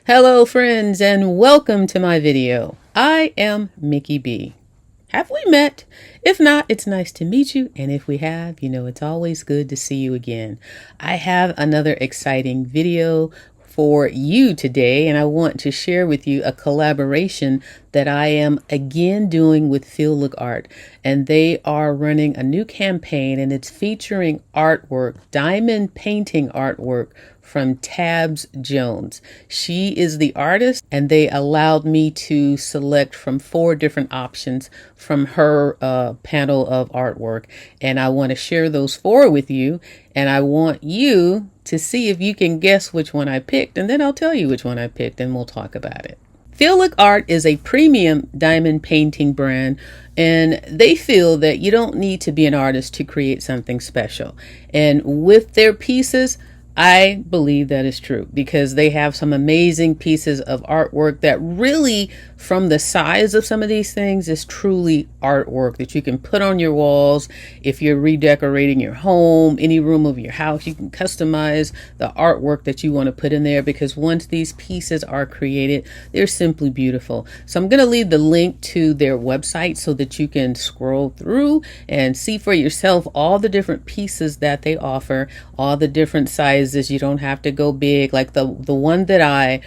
Hello friends and welcome to my video. I am Mickey B. Have we met? If not, it's nice to meet you, and if we have, it's always good to see you again. I have another exciting video for you today, and I want to share with you a collaboration that I am again doing with FEELOOK Art, and they are running a new campaign, and it's featuring artwork, diamond painting artwork from Tabz Jones. She is the artist, and they allowed me to select from 4 different options from her panel of artwork, and I want to share those 4 with you, and I want you to see if you can guess which one I picked, and then I'll tell you which one I picked and we'll talk about it. FEELOOK Art is a premium diamond painting brand, and they feel that you don't need to be an artist to create something special. And with their pieces, I believe that is true, because they have some amazing pieces of artwork that really, from the size of some of these things, is truly artwork that you can put on your walls. If you're redecorating your home, any room of your house, you can customize the artwork that you want to put in there, because once these pieces are created, they're simply beautiful. So I'm going to leave the link to their website so that you can scroll through and see for yourself all the different pieces that they offer, all the different sizes. You don't have to go big. Like the one that I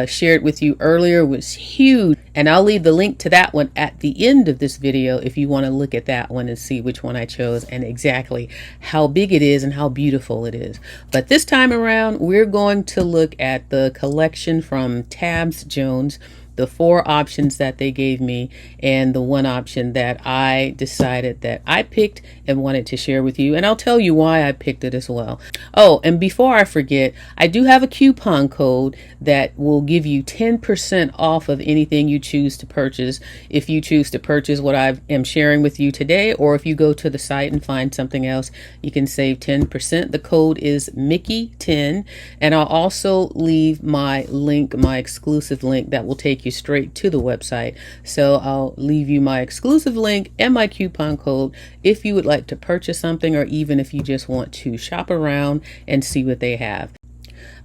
shared with you earlier was huge, and I'll leave the link to that one at the end of this video if you want to look at that one and see which one I chose and exactly how big it is and how beautiful it is. But this time around, we're going to look at the collection from Tabz Jones, the 4 options that they gave me, and the one option that I decided that I picked and wanted to share with you, and I'll tell you why I picked it as well. Oh, and before I forget, I do have a coupon code that will give you 10% off of anything you choose to purchase if you choose to purchase what I am sharing with you today, or if you go to the site and find something else, you can save 10%. The code is Mickey10, and I'll also leave my link, my exclusive link that will take you straight to the website. So I'll leave you my exclusive link and my coupon code if you would like to purchase something, or even if you just want to shop around and see what they have.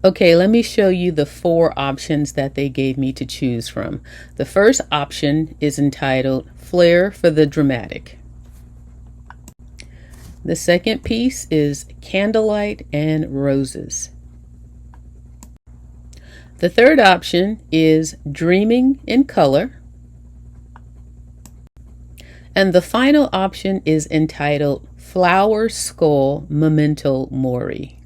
Okay, let me show you the 4 options that they gave me to choose from. The first option is entitled Flair for the Dramatic. The second piece is Candlelight and Roses. The third option is Dreaming in Color. And the final option is entitled Flower Skull Memento Mori.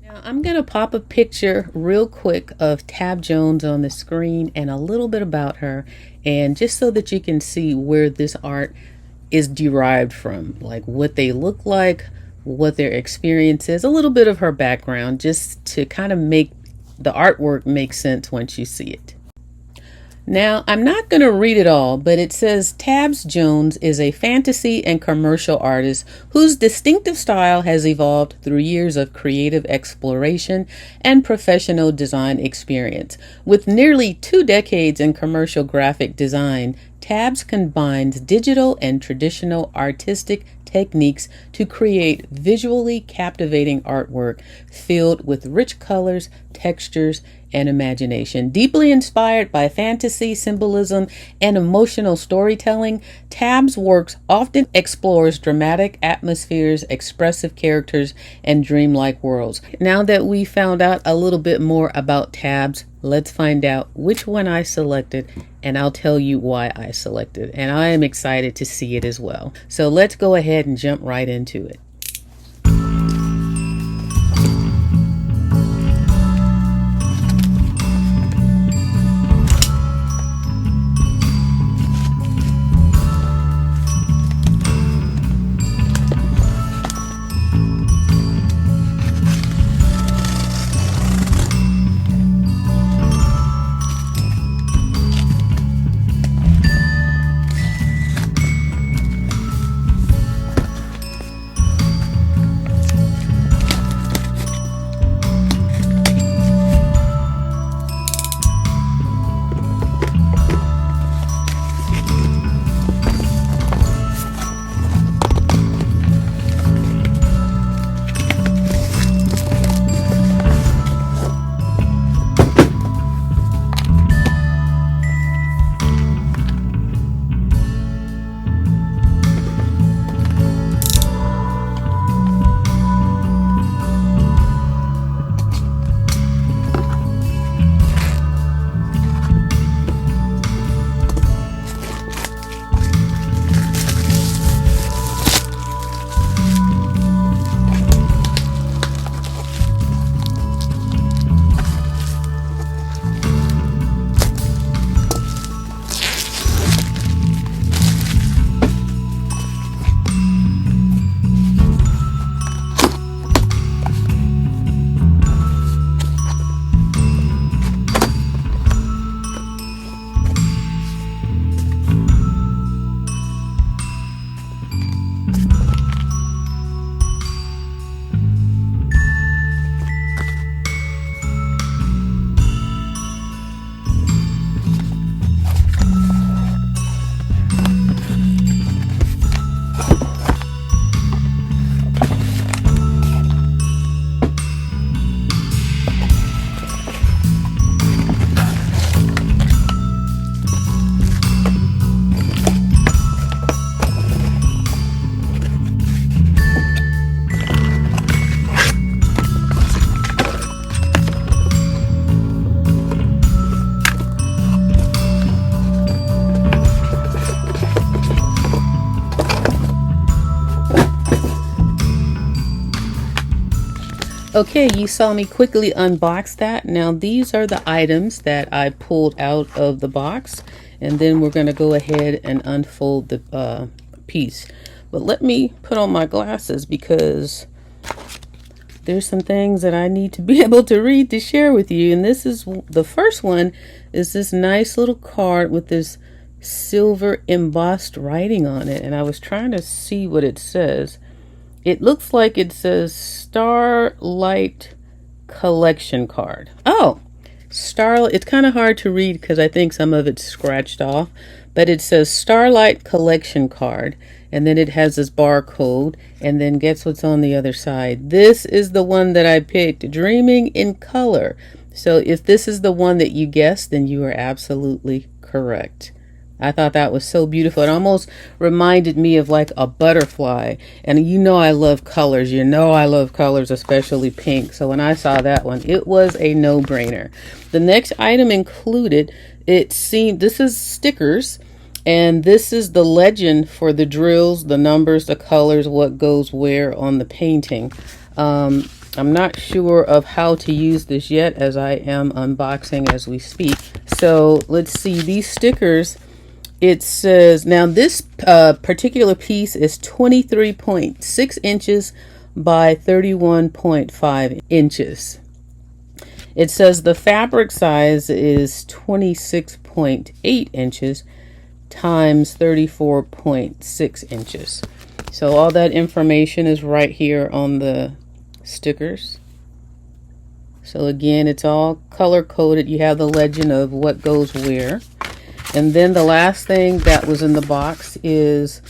Now I'm going to pop a picture real quick of Tabz Jones on the screen and a little bit about her, and just so that you can see where this art is derived from, like what they look like, what their experience is, a little bit of her background, just to kind of make the artwork makes sense once you see it. Now, I'm not going to read it all, but it says Tabz Jones is a fantasy and commercial artist whose distinctive style has evolved through years of creative exploration and professional design experience. With nearly 2 decades in commercial graphic design, Tabz combines digital and traditional artistic techniques to create visually captivating artwork filled with rich colors, textures, and imagination. Deeply inspired by fantasy, symbolism, and emotional storytelling, Tabz works often explores dramatic atmospheres, expressive characters, and dreamlike worlds. Now that we found out a little bit more about Tabz, let's find out which one I selected, and I'll tell you why I selected. And I am excited to see it as well. So let's go ahead and jump right into it. Okay, you saw me quickly unbox that. Now these are the items that I pulled out of the box, and then we're going to go ahead and unfold the piece. But let me put on my glasses because there's some things that I need to be able to read to share with you. And this is the first one, is this nice little card with this silver embossed writing on it. And I was trying to see what it says. It looks like it says Starlight Collection Card. Oh, Starlight. It's kind of hard to read because I think some of it's scratched off. But it says Starlight Collection Card. And then it has this barcode. And then guess what's on the other side? This is the one that I picked, Dreaming in Color. So if this is the one that you guessed, then you are absolutely correct. I thought that was so beautiful. It almost reminded me of like a butterfly. And you know I love colors. You know I love colors, especially pink. So when I saw that one, it was a no-brainer. The next item included, this is stickers. And this is the legend for the drills, the numbers, the colors, what goes where on the painting. I'm not sure of how to use this yet, as I am unboxing as we speak. So let's see, these stickers. It says, now this particular piece is 23.6 inches by 31.5 inches. It says the fabric size is 26.8 inches times 34.6 inches. So all that information is right here on the stickers. So again, it's all color coded. You have the legend of what goes where. And then the last thing that was in the box is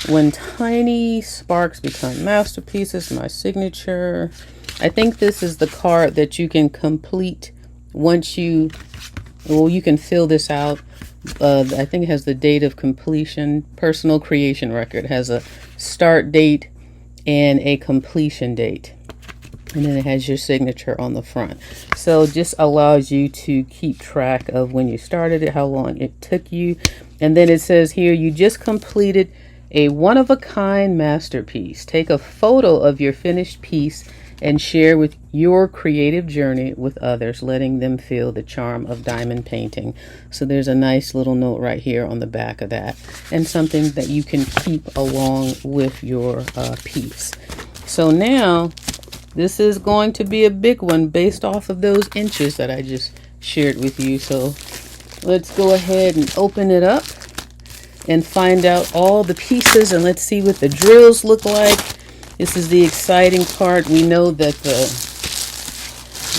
When Tiny Sparks Become Masterpieces, my signature. I think this is the card that you can complete once you can fill this out. I think it has the date of completion, personal creation record. It has a start date and a completion date. And then it has your signature on the front. So it just allows you to keep track of when you started it, how long it took you. And then it says here, you just completed a one-of-a-kind masterpiece. Take a photo of your finished piece and share with your creative journey with others, letting them feel the charm of diamond painting. So there's a nice little note right here on the back of that, and something that you can keep along with your piece. So now, this is going to be a big one based off of those inches that I just shared with you. So let's go ahead and open it up and find out all the pieces, and let's see what the drills look like. This is the exciting part. We know that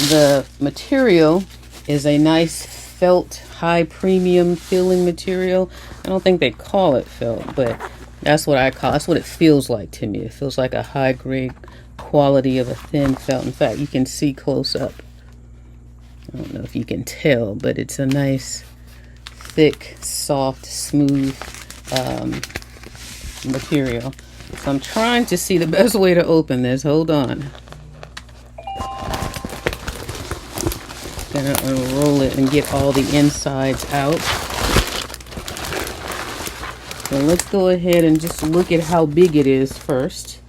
the material is a nice felt, high premium feeling material. I don't think they call it felt, but that's what I call it. That's what it feels like to me. It feels like a high grade quality of a thin felt. In fact, you can see close up. I don't know if you can tell, but it's a nice, thick, soft, smooth material. So I'm trying to see the best way to open this. Hold on. Gonna unroll it and get all the insides out. So let's go ahead and just look at how big it is first.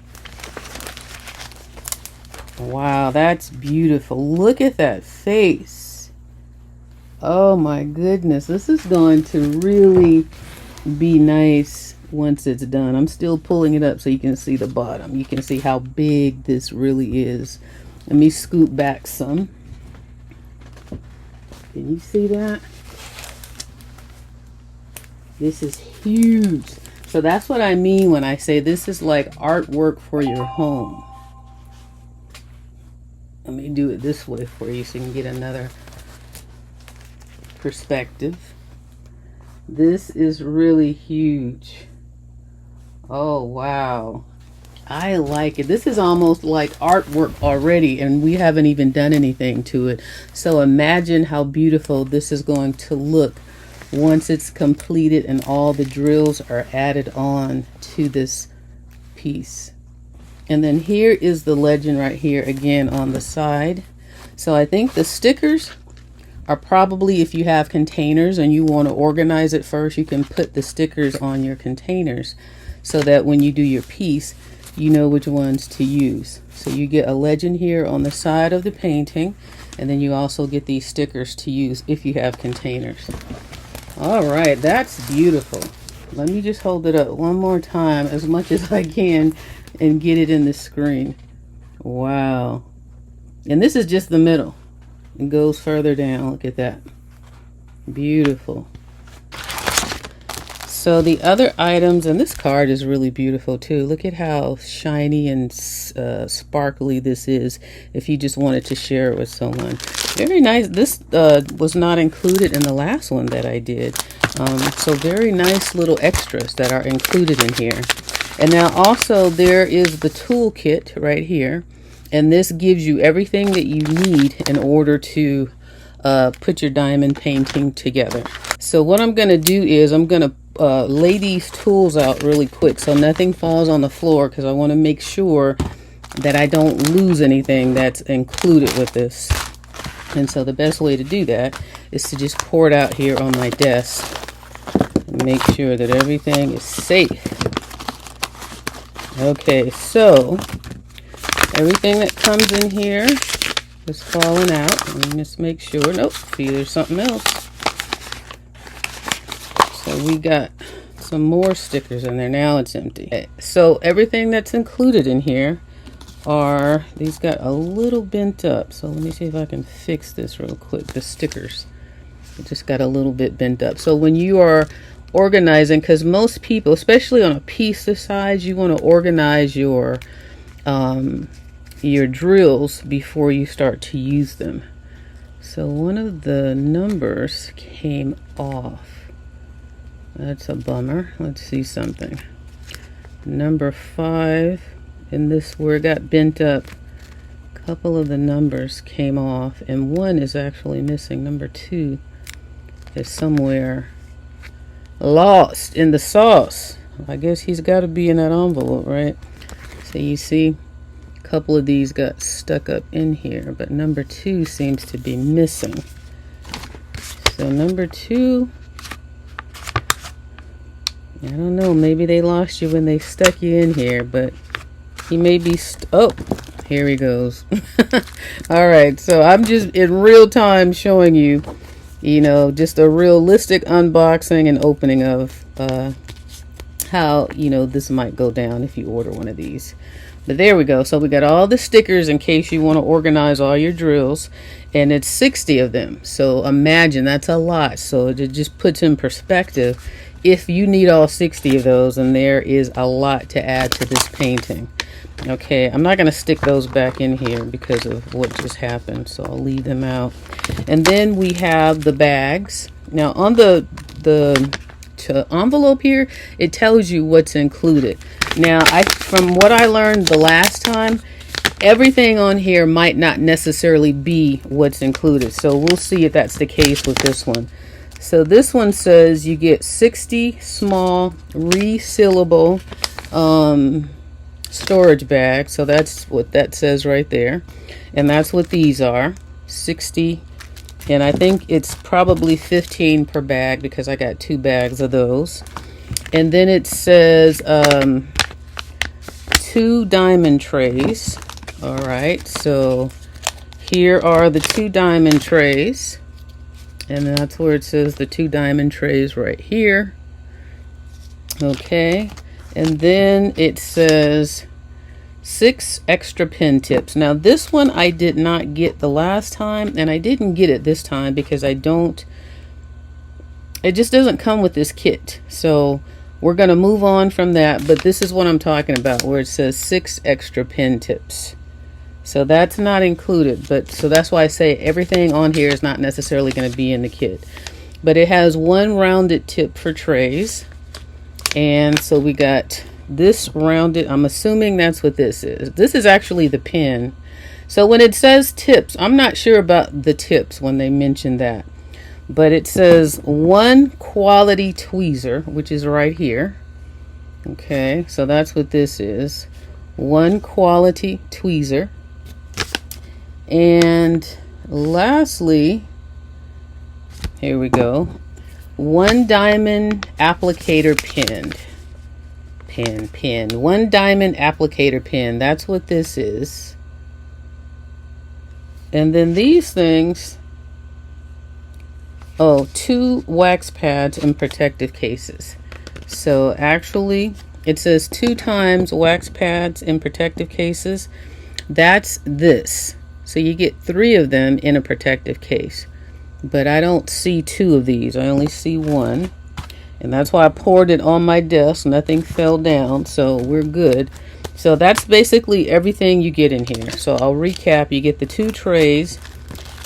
Wow, that's beautiful. Look at that face. Oh my goodness. This is going to really be nice once it's done. I'm still pulling it up so you can see the bottom. You can see how big this really is. Let me scoot back some. Can you see that? This is huge. So that's what I mean when I say this is like artwork for your home. Let me do it this way for you so you can get another perspective. This is really huge. Oh, wow. I like it. This is almost like artwork already, and we haven't even done anything to it. So imagine how beautiful this is going to look once it's completed and all the drills are added on to this piece. And then here is the legend right here again on the side. So I think the stickers are probably, if you have containers and you want to organize it first, you can put the stickers on your containers so that when you do your piece, you know which ones to use. So you get a legend here on the side of the painting, and then you also get these stickers to use if you have containers. All right, that's beautiful. Let me just hold it up one more time as much as I can and get it in the screen. Wow. And this is just the middle. It goes further down. Look at that. Beautiful. So the other items, and this card is really beautiful too. Look at how shiny and sparkly this is if you just wanted to share it with someone. Very nice. This was not included in the last one that I did. So very nice little extras that are included in here. And now also there is the toolkit right here. And this gives you everything that you need in order to put your diamond painting together. So what I'm going to do is I'm going to lay these tools out really quick so nothing falls on the floor, because I want to make sure that I don't lose anything that's included with this. And so the best way to do that is to just pour it out here on my desk and make sure that everything is safe. Okay, so everything that comes in here is falling out. Let me just make sure. Nope, see, there's something else. So we got some more stickers in there. Now it's empty. Okay, so everything that's included in here are, these got a little bent up. So let me see if I can fix this real quick. The stickers, it just got a little bit bent up. So when you are organizing, because most people, especially on a piece this size, you want to organize your drills before you start to use them. So one of the numbers came off. That's a bummer. Let's see something. Number 5, and this where it got bent up, a couple of the numbers came off, and one is actually missing. Number 2 is somewhere lost in the sauce. I guess he's got to be in that envelope, right? So you see, a couple of these got stuck up in here, but number 2 seems to be missing. So number 2, I don't know, maybe they lost you when they stuck you in here, but he may be oh, here he goes. All right, so I'm just in real time showing you, you know, just a realistic unboxing and opening of how, you know, this might go down if you order one of these. But there we go. So we got all the stickers in case you want to organize all your drills, and it's 60 of them. So imagine, that's a lot. So it just puts in perspective if you need all 60 of those, and there is a lot to add to this painting. Okay, I'm not going to stick those back in here because of what just happened, so I'll leave them out. And then we have the bags. Now on the envelope here, it tells you what's included. Now, from what I learned the last time, everything on here might not necessarily be what's included. So we'll see if that's the case with this one. So this one says you get 60 small resealable storage bags. So that's what that says right there. And that's what these are, 60. And I think it's probably 15 per bag because I got 2 bags of those. And then it says 2 diamond trays. All right, so here are the 2 diamond trays. And that's where it says the 2 diamond trays right here. Okay, and then it says 6 extra pin tips. Now this one I did not get the last time, and I didn't get it this time because it just doesn't come with this kit. So we're going to move on from that, but this is what I'm talking about, where it says 6 extra pin tips. So that's not included, but so that's why I say everything on here is not necessarily going to be in the kit. But it has 1 rounded tip for trays. And so we got this rounded, I'm assuming that's what this is. This is actually the pin. So when it says tips, I'm not sure about the tips when they mention that. But it says 1 quality tweezer, which is right here. Okay, so that's what this is. 1 quality tweezer. And lastly, here we go, 1 diamond applicator pen. One diamond applicator pen. That's what this is. And then these things, oh, 2 wax pads in protective cases. So actually, it says 2 times wax pads in protective cases. That's this. So you get 3 of them in a protective case. But I don't see 2 of these. I only see 1. And that's why I poured it on my desk. Nothing fell down, so we're good. So that's basically everything you get in here. So I'll recap. You get the 2 trays.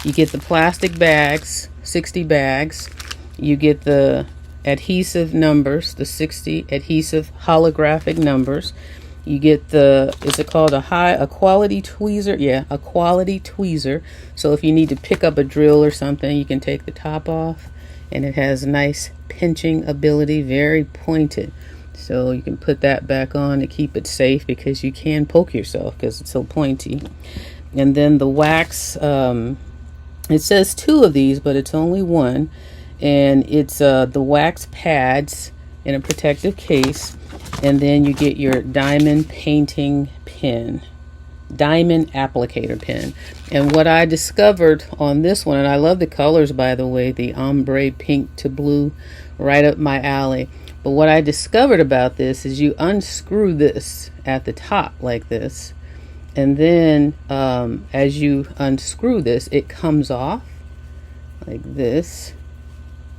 You get the plastic bags, 60 bags. You get the adhesive numbers, the 60 adhesive holographic numbers. You get the, is it called a quality tweezer? Yeah, a quality tweezer. So if you need to pick up a drill or something, you can take the top off. And it has nice pinching ability, very pointed. So you can put that back on to keep it safe, because you can poke yourself because it's so pointy. And then the wax, it says 2 of these, but it's only 1. And it's the wax pads in a protective case. And then you get your diamond painting pen, diamond applicator pen. And what I discovered on this one, and I love the colors, by the way, the ombre pink to blue, right up my alley. But what I discovered about this is you unscrew this at the top like this, and then as you unscrew this, it comes off like this.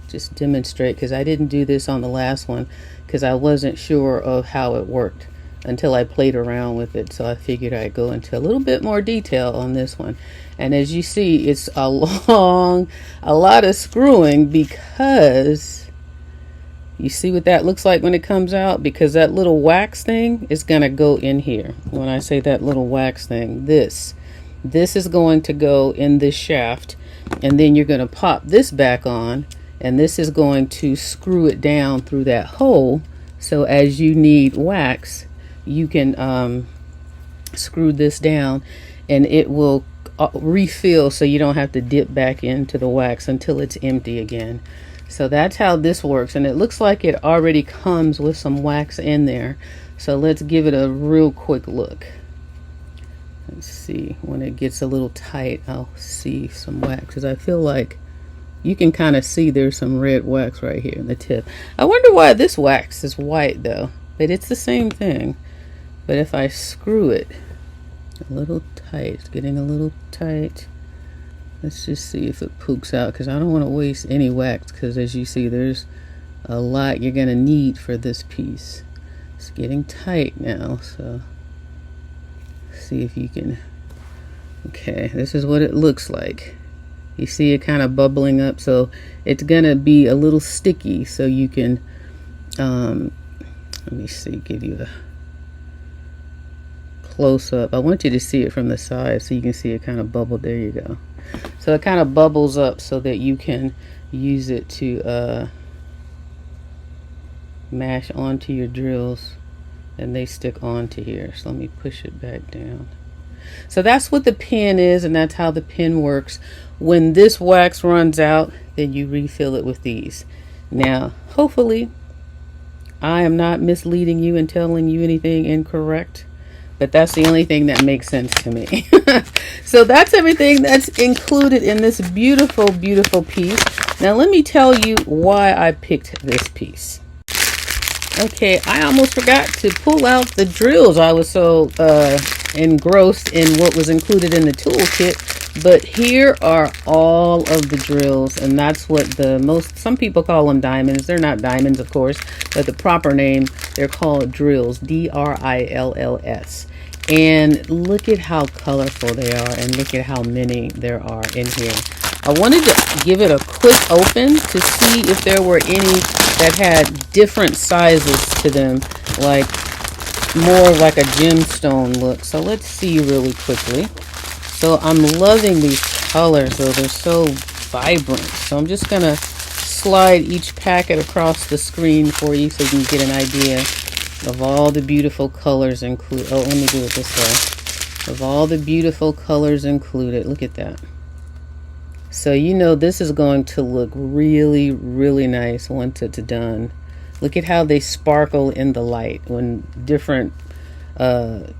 Just demonstrate, because I didn't do this on the last one because I wasn't sure of how it worked until I played around with it. So I figured I'd go into a little bit more detail on this one. And as you see, it's a lot of screwing, because you see what that looks like when it comes out, because that little wax thing is going to go in here. When I say that little wax thing, this is going to go in this shaft, and then you're going to pop this back on, and this is going to screw it down through that hole. So as you need wax, you can screw this down, and it will refill, so you don't have to dip back into the wax until it's empty again. So that's how this works, and it looks like it already comes with some wax in there. So let's give it a real quick look. Let's see, when it gets a little tight, I'll see some wax, because I feel like you can kind of see there's some red wax right here in the tip. I wonder why this wax is white though, but it's the same thing. But if I screw it a little tight, it's getting a little tight. Let's just see if it pokes out, because I don't want to waste any wax, because as you see, there's a lot you're going to need for this piece. It's getting tight now, so see if you can. Okay, this is what it looks like. You see it kind of bubbling up, so it's going to be a little sticky, so you can, let me see, give you a close up. I want you to see it from the side so you can see it kind of bubble. There you go. So it kind of bubbles up so that you can use it to mash onto your drills, and they stick onto here. So let me push it back down. So that's what the pen is, and that's how the pen works. When this wax runs out, then you refill it with these. Now, hopefully, I am not misleading you and telling you anything incorrect, but that's the only thing that makes sense to me. So that's everything that's included in this beautiful, beautiful piece. Now let me tell you why I picked this piece. Okay, I almost forgot to pull out the drills. I was so engrossed in what was included in the toolkit. But here are all of the drills, and that's what some people call them diamonds. They're not diamonds, of course, but the proper name, they're called drills, D-R-I-L-L-S. And look at how colorful they are, and look at how many there are in here. I wanted to give it a quick open to see if there were any that had different sizes to them, like more like a gemstone look. So let's see really quickly. So I'm loving these colors, though. They're so vibrant. So I'm just going to slide each packet across the screen for you so you can get an idea of all the beautiful colors included. Oh, let me do it this way. Of all the beautiful colors included. Look at that. So you know this is going to look really, really nice once it's done. Look at how they sparkle in the light when different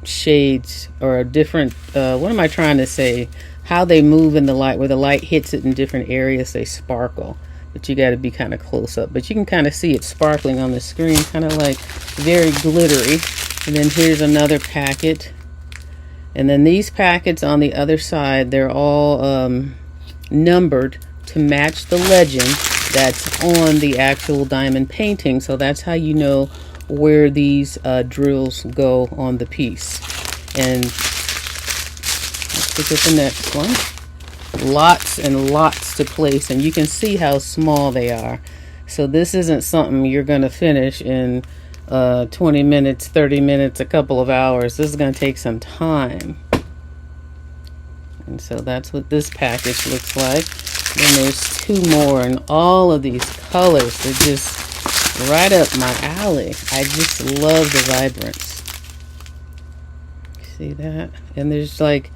shades or different, what am I trying to say? How they move in the light, where the light hits it in different areas, they sparkle. But you got to be kind of close up. But you can kind of see it sparkling on the screen, kind of like very glittery. And then here's another packet. And then these packets on the other side, they're all numbered to match the legend that's on the actual diamond painting. So that's how you know where these drills go on the piece. And let's look at the next one. Lots and lots to place, and you can see how small they are. So this isn't something you're going to finish in 20 minutes, 30 minutes, a couple of hours. This is going to take some time. And so that's what this package looks like. Then there's two more, and all of these colors, they're just right up my alley. I just love the vibrance. See that? And there's like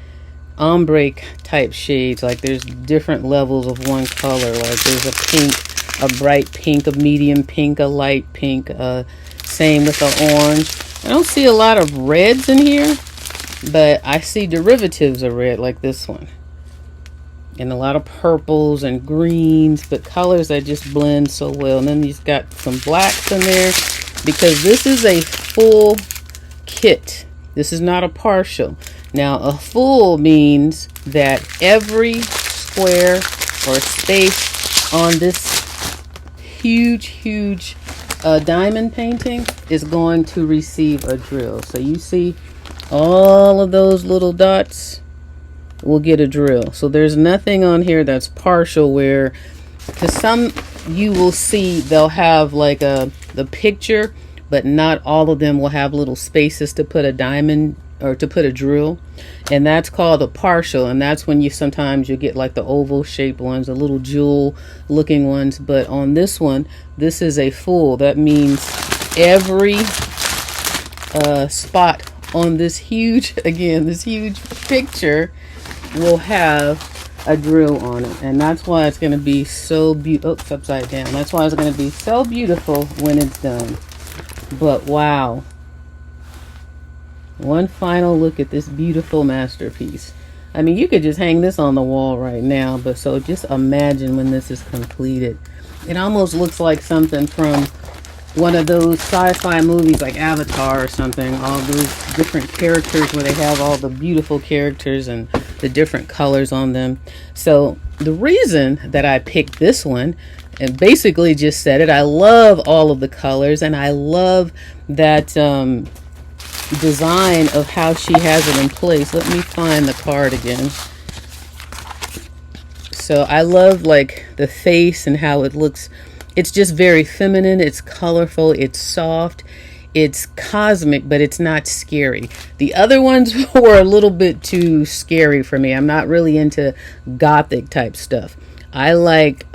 ombre type shades, like there's different levels of one color. Like there's a pink, a bright pink, a medium pink, a light pink, same with the orange. I don't see a lot of reds in here, but I see derivatives of red like this one, and a lot of purples and greens, but colors that just blend so well. And then you've got some blacks in there, because this is a full kit. This is not a partial. Now, a full means that every square or space on this huge diamond painting is going to receive a drill. So you see all of those little dots will get a drill. So there's nothing on here that's partial, where, because some you will see they'll have like the picture, but not all of them will have little spaces to put a diamond or to put a drill, and that's called a partial. And that's when you sometimes get like the oval shaped ones, the little jewel looking ones. But on this one, this is a full. That means every spot on this huge, again, this huge picture will have a drill on it. And that's why it's going to be so beautiful. Oops, upside down. That's why it's going to be so beautiful when it's done. But wow, one final look at this beautiful masterpiece. I mean, you could just hang this on the wall right now, but so just imagine when this is completed. It almost looks like something from one of those sci-fi movies like Avatar or something. All those different characters where they have all the beautiful characters and the different colors on them. So the reason that I picked this one, and basically just said it, I love all of the colors, and I love that design of how she has it in place. Let me find the card again. So I love like the face and how it looks. It's just very feminine. It's colorful. It's soft. It's cosmic, but it's not scary. The other ones were a little bit too scary for me. I'm not really into gothic type stuff. I like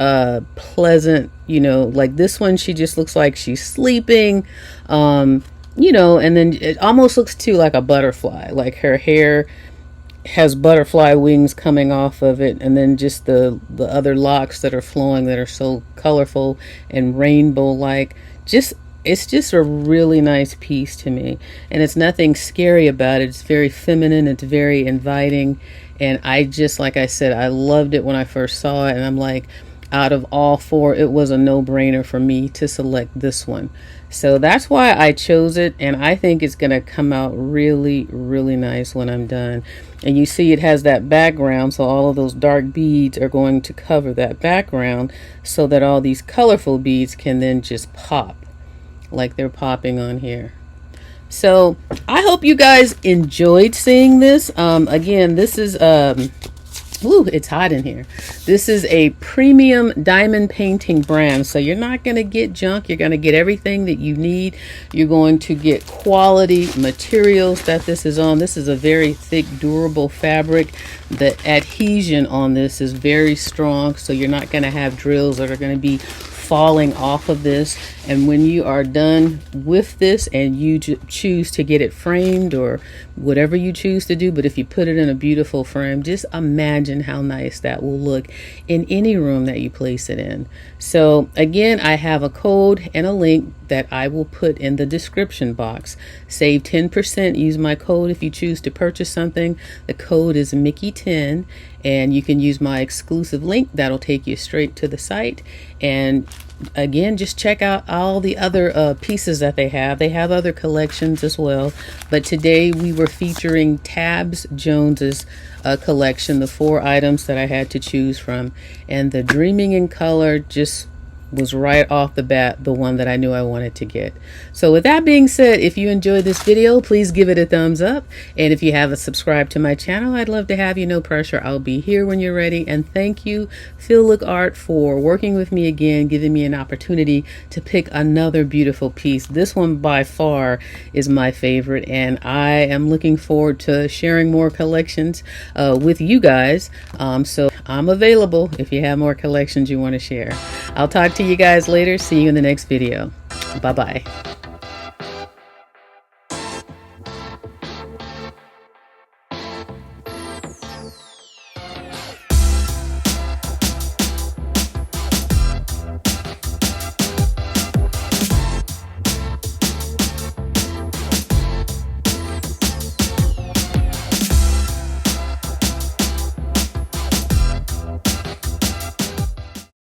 pleasant, you know, like this one, she just looks like she's sleeping, you know, and then it almost looks too like a butterfly, like her hair has butterfly wings coming off of it, and then just the other locks that are flowing that are so colorful and rainbow like. Just, it's just a really nice piece to me, and it's nothing scary about it. It's very feminine, it's very inviting, and I just, like I said, I loved it when I first saw it, and I'm like, out of all four, it was a no-brainer for me to select this one. So that's why I chose it, and I think it's gonna come out really, really nice when I'm done. And you see it has that background, so all of those dark beads are going to cover that background so that all these colorful beads can then just pop like they're popping on here. So I hope you guys enjoyed seeing this. Again, this is ooh, it's hot in here. This is a premium diamond painting brand, so you're not going to get junk. You're going to get everything that you need. You're going to get quality materials that this is on. This is a very thick, durable fabric. The adhesion on this is very strong, so you're not going to have drills that are going to be falling off of this. And when you are done with this and you choose to get it framed or whatever you choose to do, but if you put it in a beautiful frame, just imagine how nice that will look in any room that you place it in. So again, I have a code and a link that I will put in the description box. Save 10%. Use my code if you choose to purchase something. The code is Mickey10, and you can use my exclusive link. That'll take you straight to the site. And again, just check out all the other pieces that they have. They have other collections as well, but today we were featuring Tabz Jones's collection, the 4 items that I had to choose from, and the Dreaming in Color just was right off the bat the one that I knew I wanted to get. So with that being said, if you enjoyed this video, please give it a thumbs up, and if you haven't subscribed to my channel, I'd love to have you. No pressure, I'll be here when you're ready. And thank you, FEELOOK Art, for working with me again, giving me an opportunity to pick another beautiful piece. This one by far is my favorite, and I am looking forward to sharing more collections with you guys. So I'm available if you have more collections you want to share. I'll talk to you guys later. See you in the next video. Bye-bye.